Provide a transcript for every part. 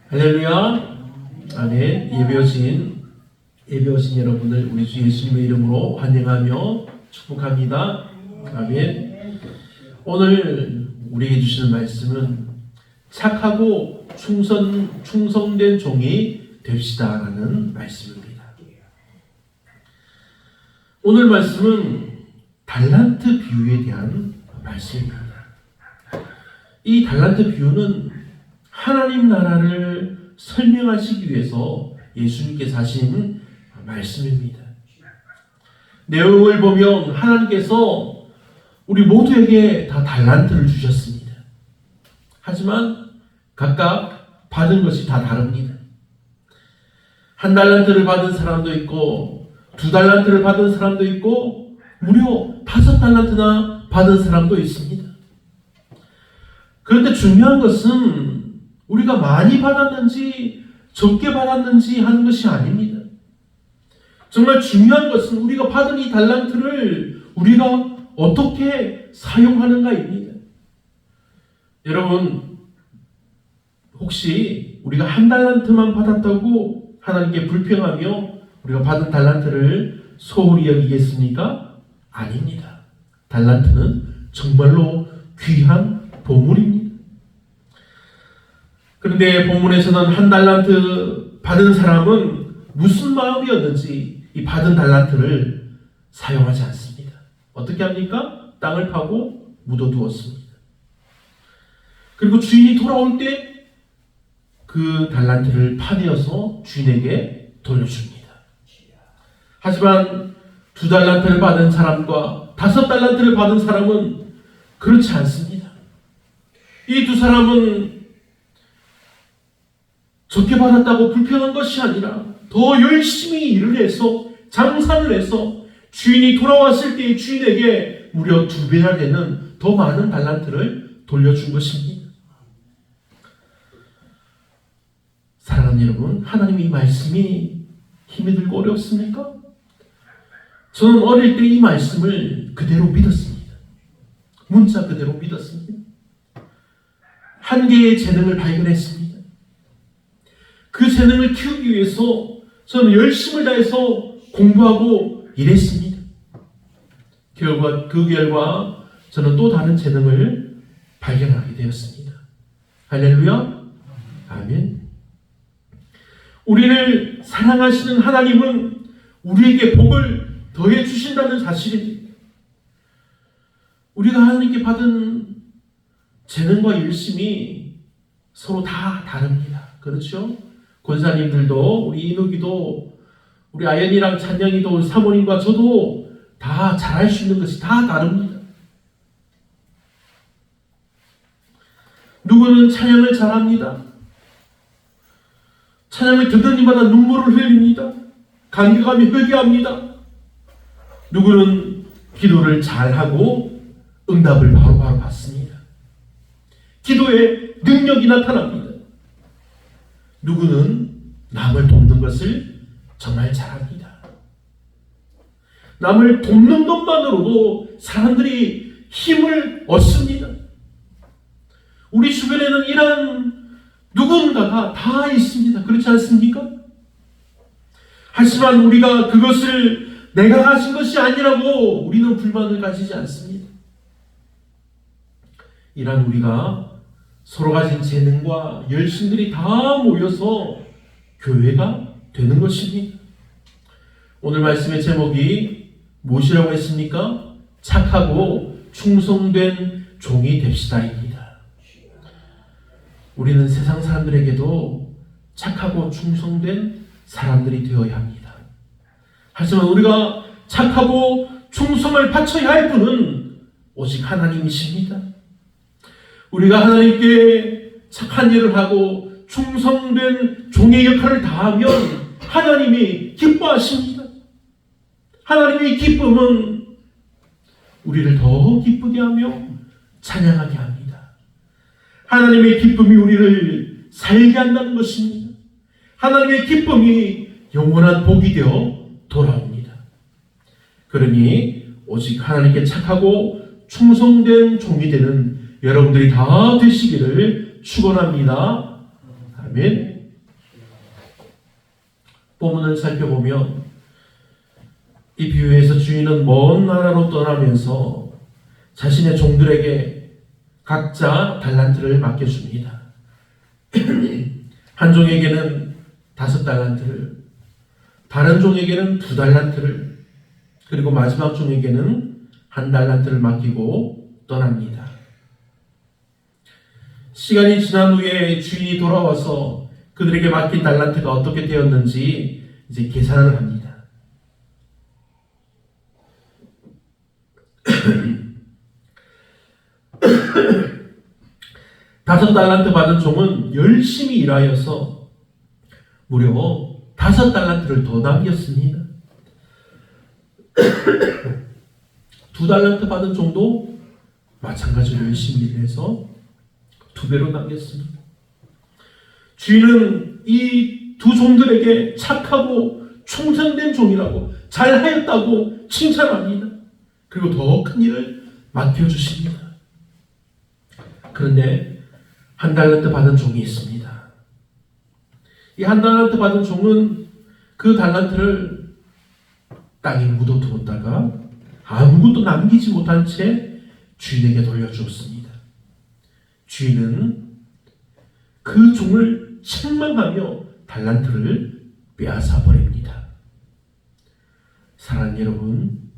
할렐루야. 아멘. 예배 오신 여러분을 우리 주 예수님의 이름으로 환영하며 축복합니다. 아멘. 오늘 우리에게 주시는 말씀은 착하고 충성된 종이 됩시다라는 말씀입니다. 오늘 말씀은 달란트 비유에 대한 말씀입니다. 이 달란트 비유는 하나님 나라를 설명하시기 위해서 예수님께서 하신 말씀입니다. 내용을 보면 하나님께서 우리 모두에게 다 달란트를 주셨습니다. 하지만 각각 받은 것이 다 다릅니다. 한 달란트를 받은 사람도 있고 2달란트를 받은 사람도 있고 무려 5달란트나 받은 사람도 있습니다. 그런데 중요한 것은 우리가 많이 받았는지 적게 받았는지 하는 것이 아닙니다. 정말 중요한 것은 우리가 받은 이 달란트를 우리가 어떻게 사용하는가입니다. 여러분, 혹시 우리가 1달란트만 받았다고 하나님께 불평하며 우리가 받은 달란트를 소홀히 여기겠습니까? 아닙니다. 달란트는 정말로 귀한 보물입니다. 그런데 본문에서는 1달란트 받은 사람은 무슨 마음이었는지 이 받은 달란트를 사용하지 않습니다. 어떻게 합니까? 땅을 파고 묻어두었습니다. 그리고 주인이 돌아올 때 그 달란트를 파내어서 주인에게 돌려줍니다. 하지만 2달란트를 받은 사람과 5달란트를 받은 사람은 그렇지 않습니다. 이 두 사람은 적게 받았다고 불평한 것이 아니라 더 열심히 일을 해서 장사를 해서 주인이 돌아왔을 때 주인에게 무려 2배나 되는 더 많은 달란트를 돌려준 것입니다. 사랑하는 여러분, 하나님의 이 말씀이 힘이 들고 어렵습니까? 저는 어릴 때 이 말씀을 그대로 믿었습니다. 문자 그대로 믿었습니다. 한 개의 재능을 발견했습니다. 그 재능을 키우기 위해서 저는 열심을 다해서 공부하고 일했습니다. 그 결과 저는 또 다른 재능을 발견하게 되었습니다. 할렐루야. 아멘. 우리를 사랑하시는 하나님은 우리에게 복을 더해 주신다는 사실입니다. 우리가 하나님께 받은 재능과 열심이 서로 다 다릅니다. 그렇죠? 권사님들도, 우리 이누기도, 우리 아연이랑 찬영이도, 사모님과 저도 다 잘할 수 있는 것이 다 다릅니다. 누구는 찬양을 잘합니다. 찬양을 듣는 이마다 눈물을 흘립니다. 감격하며 회개합니다. 누구는 기도를 잘하고 응답을 바로바로 받습니다. 기도에 능력이 나타납니다. 누구는 남을 돕는 것을 정말 잘합니다. 남을 돕는 것만으로도 사람들이 힘을 얻습니다. 우리 주변에는 이런 누군가가 다 있습니다. 그렇지 않습니까? 하지만 우리가 그것을 내가 가진 것이 아니라고 우리는 불만을 가지지 않습니다. 이런 우리가 서로 가진 재능과 열심들이 다 모여서 교회가 되는 것입니다. 오늘 말씀의 제목이 무엇이라고 했습니까? 착하고 충성된 종이 됩시다입니다. 우리는 세상 사람들에게도 착하고 충성된 사람들이 되어야 합니다. 하지만 우리가 착하고 충성을 바쳐야 할 분은 오직 하나님이십니다. 우리가 하나님께 착한 일을 하고 충성된 종의 역할을 다하면 하나님이 기뻐하십니다. 하나님의 기쁨은 우리를 더 기쁘게 하며 찬양하게 합니다. 하나님의 기쁨이 우리를 살게 한다는 것입니다. 하나님의 기쁨이 영원한 복이 되어 돌아옵니다. 그러니 오직 하나님께 착하고 충성된 종이 되는 여러분들이 다 되시기를 축원합니다. 아멘. 본문을 살펴보면 이 비유에서 주인은 먼 나라로 떠나면서 자신의 종들에게 각자 달란트를 맡겨줍니다. 한 종에게는 5달란트를, 다른 종에게는 2달란트를, 그리고 마지막 종에게는 1달란트를 맡기고 떠납니다. 시간이 지난 후에 주인이 돌아와서 그들에게 맡긴 달란트가 어떻게 되었는지 이제 계산을 합니다. 5달란트 받은 종은 열심히 일하여서 무려 5달란트를 더 남겼습니다. 2달란트 받은 종도 마찬가지로 열심히 일해서 2배로 남겼습니다. 주인은 이 두 종들에게 착하고 충성된 종이라고, 잘하였다고 칭찬합니다. 그리고 더 큰 일을 맡겨주십니다. 그런데 1달란트 받은 종이 있습니다. 이 1달란트 받은 종은 그 달란트를 땅에 묻어두었다가 아무것도 남기지 못한 채 주인에게 돌려주었습니다. 주인은 그 종을 책망하며 달란트를 빼앗아 버립니다. 사랑하는 여러분,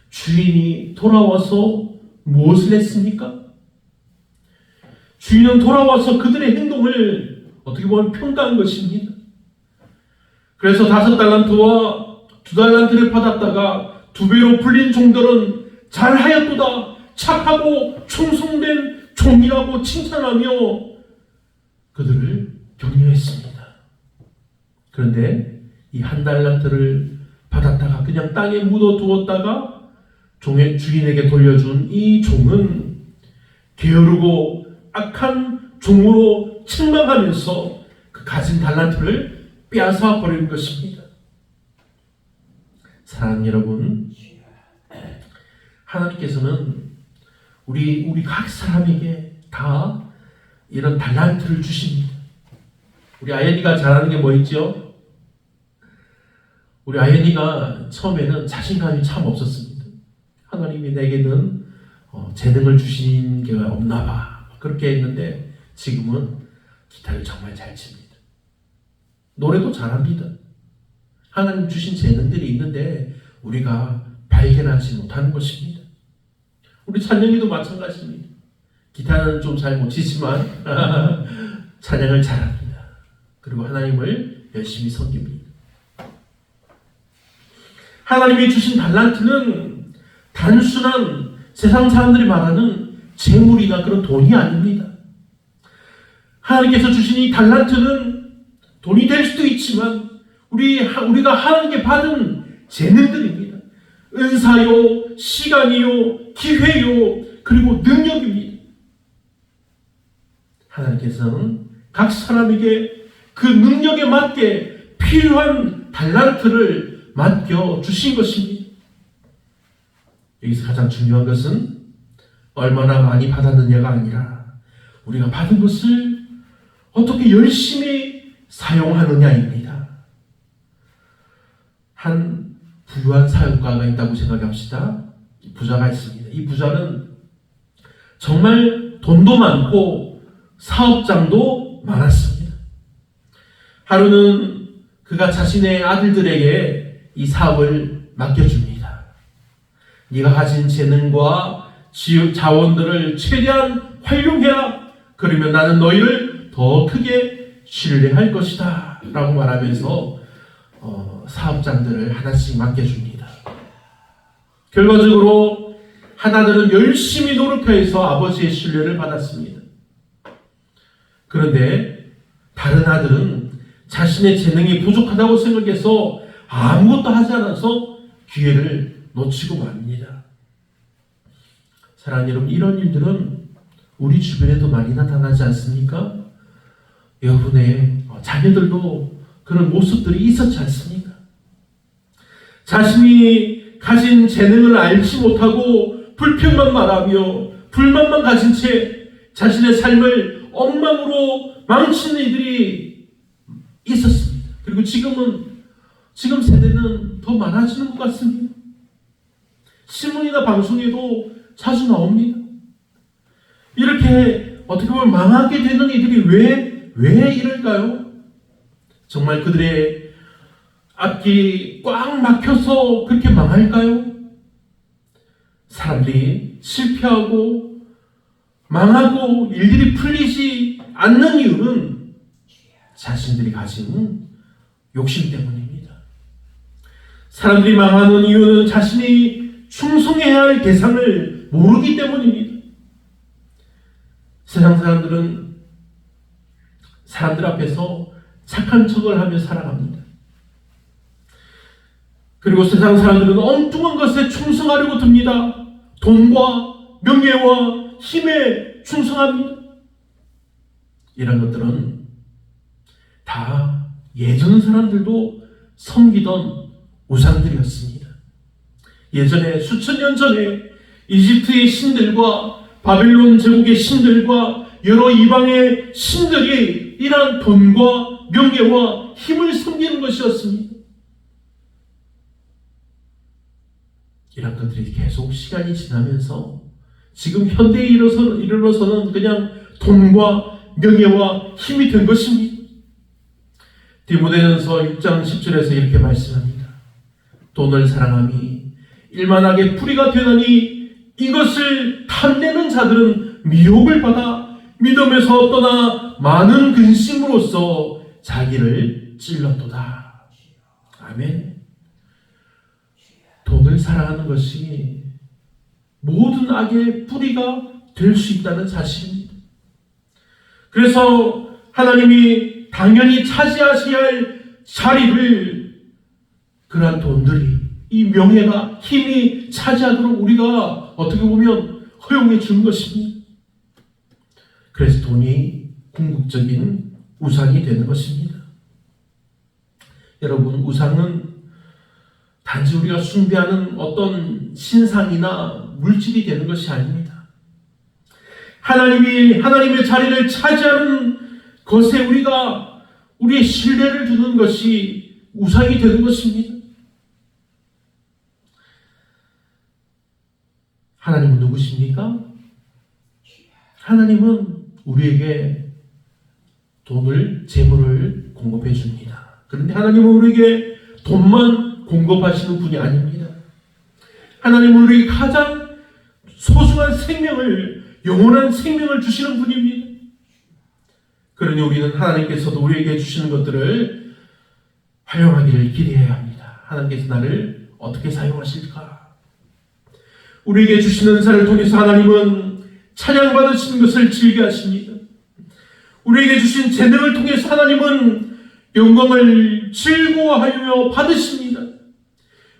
주인이 돌아와서 무엇을 했습니까? 주인은 돌아와서 그들의 행동을 어떻게 보면 평가한 것입니다. 그래서 5달란트와 2달란트를 받았다가 2배로 불린 종들은 잘하였도다, 착하고 충성된 종이라고 칭찬하며 그들을 격려했습니다. 그런데 이 1달란트를 받았다가 그냥 땅에 묻어두었다가 종의 주인에게 돌려준 이 종은 게으르고 악한 종으로 책망하면서 그 가진 달란트를 빼앗아 버리는 것입니다. 사랑하는 여러분, 하나님께서는 우리 각 사람에게 다 이런 달란트를 주십니다. 우리 아연이가 잘하는 게 뭐 있죠? 우리 아연이가 처음에는 자신감이 참 없었습니다. 하나님이 내게는 재능을 주신 게 없나 봐, 그렇게 했는데 지금은 기타를 정말 잘 칩니다. 노래도 잘합니다. 하나님 주신 재능들이 있는데 우리가 발견하지 못하는 것입니다. 우리 찬영이도 마찬가지입니다. 기타는 좀 잘 못 치지만 찬양을 잘합니다. 그리고 하나님을 열심히 섬깁니다. 하나님이 주신 달란트는 단순한 세상 사람들이 말하는 재물이나 그런 돈이 아닙니다. 하나님께서 주신 이 달란트는 돈이 될 수도 있지만 우리가 하나님께 받은 재능들입니다. 은사요, 시간이요, 기회요, 그리고 능력입니다. 하나님께서는 각 사람에게 그 능력에 맞게 필요한 달란트를 맡겨주신 것입니다. 여기서 가장 중요한 것은 얼마나 많이 받았느냐가 아니라 우리가 받은 것을 어떻게 열심히 사용하느냐입니다. 한 부유한 사역가가 있다고 생각합시다. 부자가 있습니다. 이 부자는 정말 돈도 많고 사업장도 많았습니다. 하루는 그가 자신의 아들들에게 이 사업을 맡겨줍니다. 네가 가진 재능과 자원들을 최대한 활용해라. 그러면 나는 너희를 더 크게 신뢰할 것이다 라고 말하면서 사업장들을 하나씩 맡겨줍니다. 결과적으로 하나들은 열심히 노력해서 아버지의 신뢰를 받았습니다. 그런데 다른 아들은 자신의 재능이 부족하다고 생각해서 아무것도 하지 않아서 기회를 놓치고 맙니다. 사랑하는 여러분, 이런 일들은 우리 주변에도 많이 나타나지 않습니까? 여러분의 자녀들도 그런 모습들이 있었지 않습니까? 자신이 가진 재능을 알지 못하고 불평만 말하며 불만만 가진 채 자신의 삶을 엉망으로 망치는 이들이 있었습니다. 그리고 지금은 지금 세대는 더 많아지는 것 같습니다. 신문이나 방송에도 자주 나옵니다. 이렇게 어떻게 보면 망하게 되는 이들이 왜 이럴까요? 정말 그들의 앞길이 꽉 막혀서 그렇게 망할까요? 사람들이 실패하고 망하고 일들이 풀리지 않는 이유는 자신들이 가진 욕심 때문입니다. 사람들이 망하는 이유는 자신이 충성해야 할 대상을 모르기 때문입니다. 세상 사람들은 사람들 앞에서 착한 척을 하며 살아갑니다. 그리고 세상 사람들은 엉뚱한 것에 충성하려고 듭니다. 돈과 명예와 힘에 충성합니다. 이런 것들은 다 예전 사람들도 섬기던 우상들이었습니다. 예전에 수천 년 전에 이집트의 신들과 바벨론 제국의 신들과 여러 이방의 신들이 이러한 돈과 명예와 힘을 섬기는 것이었습니다. 이런 것들이 계속 시간이 지나면서 지금 현대에 이르러서는 그냥 돈과 명예와 힘이 된 것입니다. 디모데전서 6장 10절에서 이렇게 말씀합니다. 돈을 사랑함이 일만하게 풀이가 되나니 이것을 탐내는 자들은 미혹을 받아 믿음에서 떠나 많은 근심으로써 자기를 찔렀도다. 아멘. 돈을 사랑하는 것이 모든 악의 뿌리가 될 수 있다는 사실입니다. 그래서 하나님이 당연히 차지하셔야 할 자리를 그러한 돈들이, 이 명예가, 힘이 차지하도록 우리가 어떻게 보면 허용해 주는 것입니다. 그래서 돈이 궁극적인 우상이 되는 것입니다. 여러분, 우상은 단지 우리가 숭배하는 어떤 신상이나 물질이 되는 것이 아닙니다. 하나님이 하나님의 자리를 차지하는 것에 우리가 우리의 신뢰를 두는 것이 우상이 되는 것입니다. 하나님은 누구십니까? 하나님은 우리에게 돈을, 재물을 공급해 줍니다. 그런데 하나님은 우리에게 돈만 공급하시는 분이 아닙니다. 하나님은 우리에게 가장 소중한 생명을, 영원한 생명을 주시는 분입니다. 그러니 우리는 하나님께서도 우리에게 주시는 것들을 활용하기를 기대해야 합니다. 하나님께서 나를 어떻게 사용하실까? 우리에게 주시는 은사를 통해서 하나님은 찬양받으시는 것을 즐겨하십니다. 우리에게 주신 재능을 통해서 하나님은 영광을 즐거워하며 받으십니다.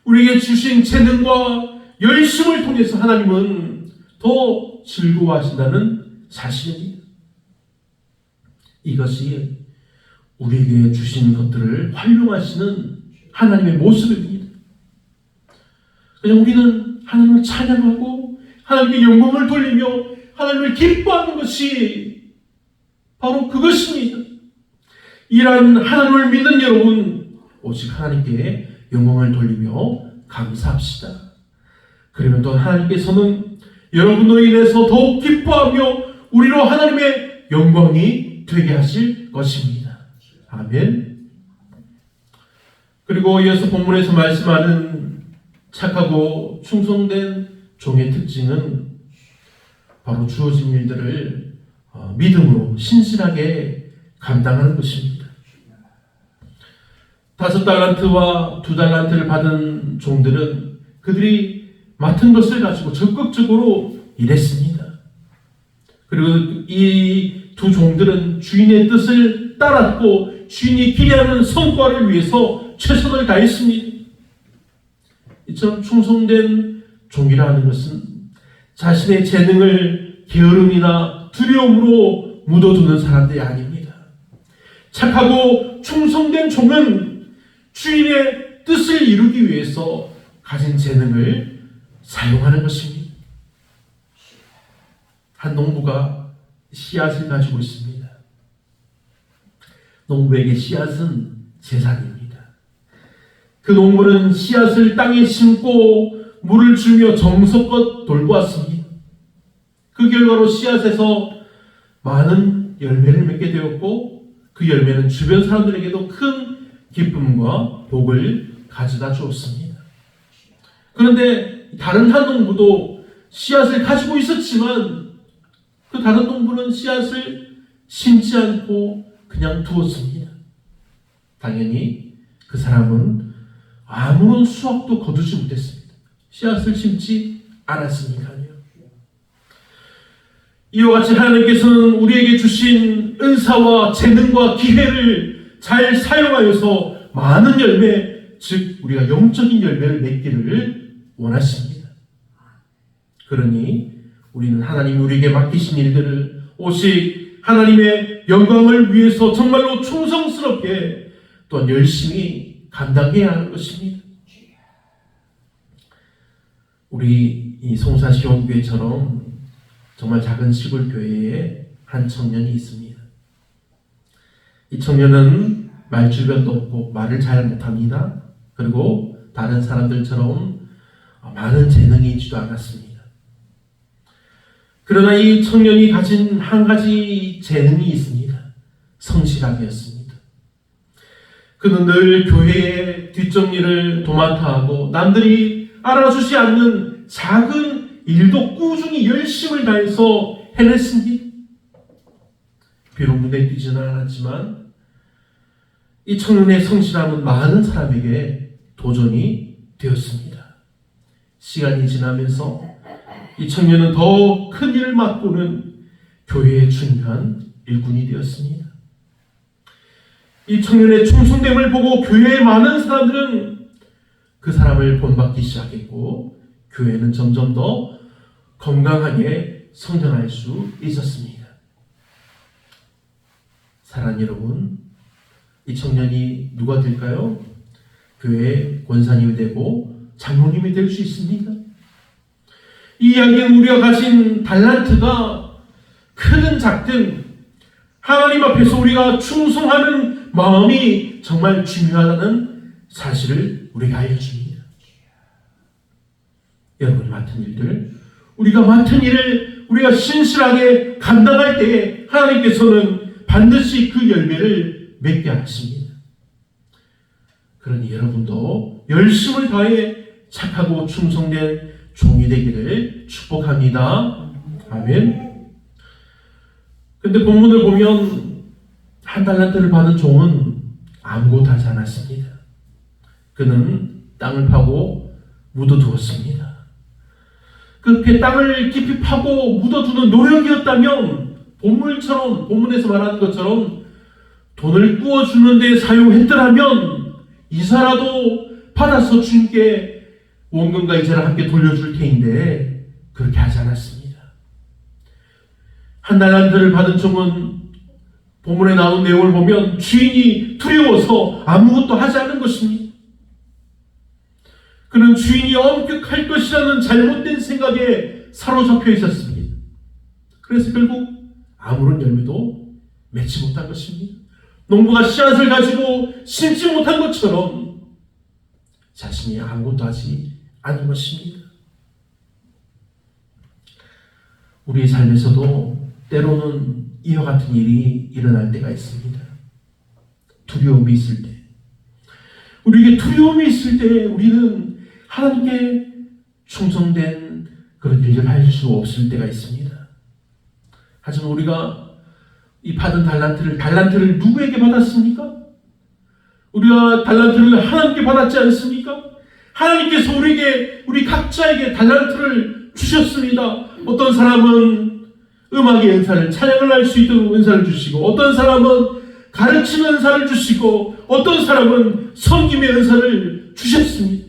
우리에게 주신 재능과 열심을 통해서 하나님은 더 즐거워하신다는 사실입니다. 이것이 우리에게 주신 것들을 활용하시는 하나님의 모습입니다. 그냥 우리는 하나님을 찬양하고 하나님께 영광을 돌리며 하나님을 기뻐하는 것이 바로 그것입니다. 이러한 하나님을 믿는 여러분, 오직 하나님께 영광을 돌리며 감사합시다. 그러면 또 하나님께서는 여러분으로 인해서 더욱 기뻐하며 우리로 하나님의 영광이 되게 하실 것입니다. 아멘. 그리고 이어서 본문에서 말씀하는 착하고 충성된 종의 특징은 바로 주어진 일들을 믿음으로 신실하게 감당하는 것입니다. 5달란트와 2달란트를 받은 종들은 그들이 맡은 것을 가지고 적극적으로 일했습니다. 그리고 이 두 종들은 주인의 뜻을 따랐고 주인이 기대하는 성과를 위해서 최선을 다했습니다. 이처럼 충성된 종이라 하는 것은 자신의 재능을 게으름이나 두려움으로 묻어두는 사람들이 아닙니다. 착하고 충성된 종은 주인의 뜻을 이루기 위해서 가진 재능을 사용하는 것입니다. 한 농부가 씨앗을 가지고 있습니다. 농부에게 씨앗은 재산입니다. 그 농부는 씨앗을 땅에 심고 물을 주며 정성껏 돌보았습니다. 그 결과로 씨앗에서 많은 열매를 맺게 되었고 그 열매는 주변 사람들에게도 큰 기쁨과 복을 가져다 주었습니다. 그런데 다른 한 농부도 씨앗을 가지고 있었지만 그 다른 농부는 씨앗을 심지 않고 그냥 두었습니다. 당연히 그 사람은 아무런 수확도 거두지 못했습니다. 씨앗을 심지 않았으니까요. 이와 같이 하나님께서는 우리에게 주신 은사와 재능과 기회를 잘 사용하여서 많은 열매, 즉 우리가 영적인 열매를 맺기를 원하십니다. 그러니 우리는 하나님이 우리에게 맡기신 일들을 오직 하나님의 영광을 위해서 정말로 충성스럽게 또한 열심히 감당해야 하는 것입니다. 우리 이 송사시온교회처럼 정말 작은 시골 교회에 한 청년이 있습니다. 이 청년은 말주변도 없고 말을 잘 못합니다. 그리고 다른 사람들처럼 많은 재능이 있지도 않았습니다. 그러나 이 청년이 가진 한 가지 재능이 있습니다. 성실함이었습니다. 그는 늘 교회의 뒷정리를 도맡아 하고 남들이 알아주지 않는 작은 일도 꾸준히 열심을 다해서 해냈습니다. 비록 눈에 띄지는 않았지만 이 청년의 성실함은 많은 사람에게 도전이 되었습니다. 시간이 지나면서 이 청년은 더 큰 일을 맡고는 교회의 중요한 일꾼이 되었습니다. 이 청년의 충성됨을 보고 교회의 많은 사람들은 그 사람을 본받기 시작했고 교회는 점점 더 건강하게 성장할 수 있었습니다. 사랑하는 여러분, 이 청년이 누가 될까요? 교회의 권사님이 되고 장로님이 될 수 있습니다. 이 이야기는 우리가 가진 달란트가 크든 작든 하나님 앞에서 우리가 충성하는 마음이 정말 중요하다는 사실을 우리가 알려줍니다. 여러분이 맡은 일들, 우리가 맡은 일을 우리가 신실하게 감당할 때에 하나님께서는 반드시 그 열매를 맺게 하십니다. 그러니 여러분도 열심을 다해 착하고 충성된 종이 되기를 축복합니다. 아멘. 근데 본문을 보면 한 달란트를 받은 종은 아무것도 하지 않았습니다. 그는 땅을 파고 묻어두었습니다. 그렇게 땅을 깊이 파고 묻어두는 노력이었다면 본문에서 말하는 것처럼 돈을 구워주는 데 사용했더라면 이사라도 받아서 주님께 원금과 이자를 함께 돌려줄 테인데 그렇게 하지 않았습니다. 한 달란트를 받은 종은 본문에 나온 내용을 보면 주인이 두려워서 아무것도 하지 않은 것입니다. 그는 주인이 엄격할 것이라는 잘못된 생각에 사로잡혀 있었습니다. 그래서 결국 아무런 열매도 맺지 못한 것입니다. 농부가 씨앗을 가지고 심지 못한 것처럼 자신이 아무것도 하지 않은 것입니다. 우리의 삶에서도 때로는 이와 같은 일이 일어날 때가 있습니다. 두려움이 있을 때, 우리에게 두려움이 있을 때 우리는 하나님께 충성된 그런 일을 할 수 없을 때가 있습니다. 하지만 우리가 이 받은 달란트를 누구에게 받았습니까? 우리가 달란트를 하나님께 받았지 않습니까? 하나님께서 우리 각자에게 달란트를 주셨습니다. 어떤 사람은 음악의 은사를, 찬양을 할 수 있도록 은사를 주시고, 어떤 사람은 가르치는 은사를 주시고, 어떤 사람은 섬김의 은사를 주셨습니다.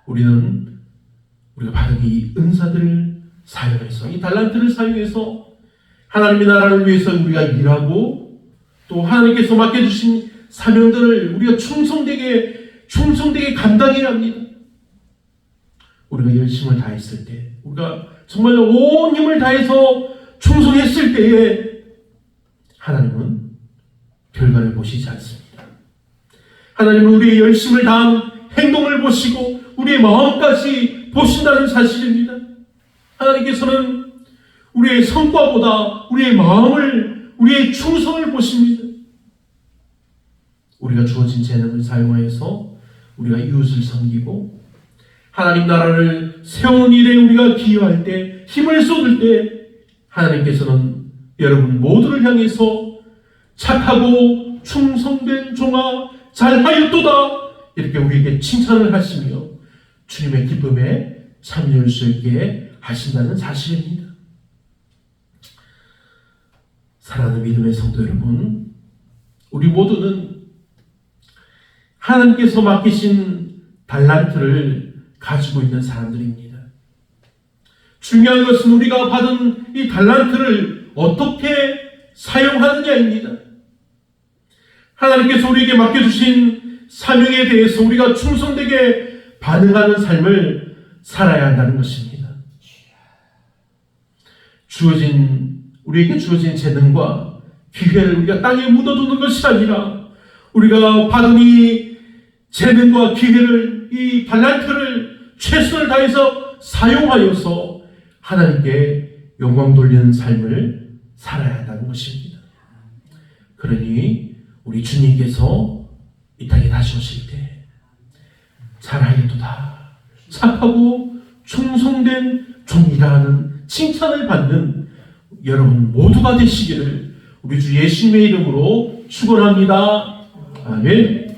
우리가 받은 이 은사들을 사용해서, 이 달란트를 사용해서 하나님의 나라를 위해서 우리가 일하고, 또 하나님께서 맡겨주신 사명들을 우리가 충성되게 감당해야 합니다. 우리가 열심을 다했을 때, 우리가 정말로 온 힘을 다해서 충성했을 때에 하나님은 결과를 보시지 않습니다. 하나님은 우리의 열심을 다한 행동을 보시고 우리의 마음까지 보신다는 사실입니다. 하나님께서는 우리의 성과보다 우리의 마음을, 우리의 충성을 보십니다. 우리가 주어진 재능을 사용하여서 우리가 이웃을 섬기고 하나님 나라를 세우는 일에 우리가 기여할 때, 힘을 쏟을 때 하나님께서는 여러분 모두를 향해서 착하고 충성된 종아 잘하였도다 이렇게 우리에게 칭찬을 하시며 주님의 기쁨에 참여할 수 있게 하신다는 사실입니다. 사랑하는 믿음의 성도 여러분, 우리 모두는 하나님께서 맡기신 달란트를 가지고 있는 사람들입니다. 중요한 것은 우리가 받은 이 달란트를 어떻게 사용하느냐입니다. 하나님께서 우리에게 맡겨주신 사명에 대해서 우리가 충성되게 반응하는 삶을 살아야 한다는 것입니다. 우리에게 주어진 재능과 기회를 우리가 땅에 묻어두는 것이 아니라 우리가 받은 이 재능과 기회를, 이 달란트를 최선을 다해서 사용하여서 하나님께 영광 돌리는 삶을 살아야 한다는 것입니다. 그러니 우리 주님께서 이 땅에 다시 오실 때 잘하였도다, 착하고 충성된 종이라는 칭찬을 받는 여러분 모두가 되시기를 우리 주 예수님의 이름으로 축원합니다. 아멘.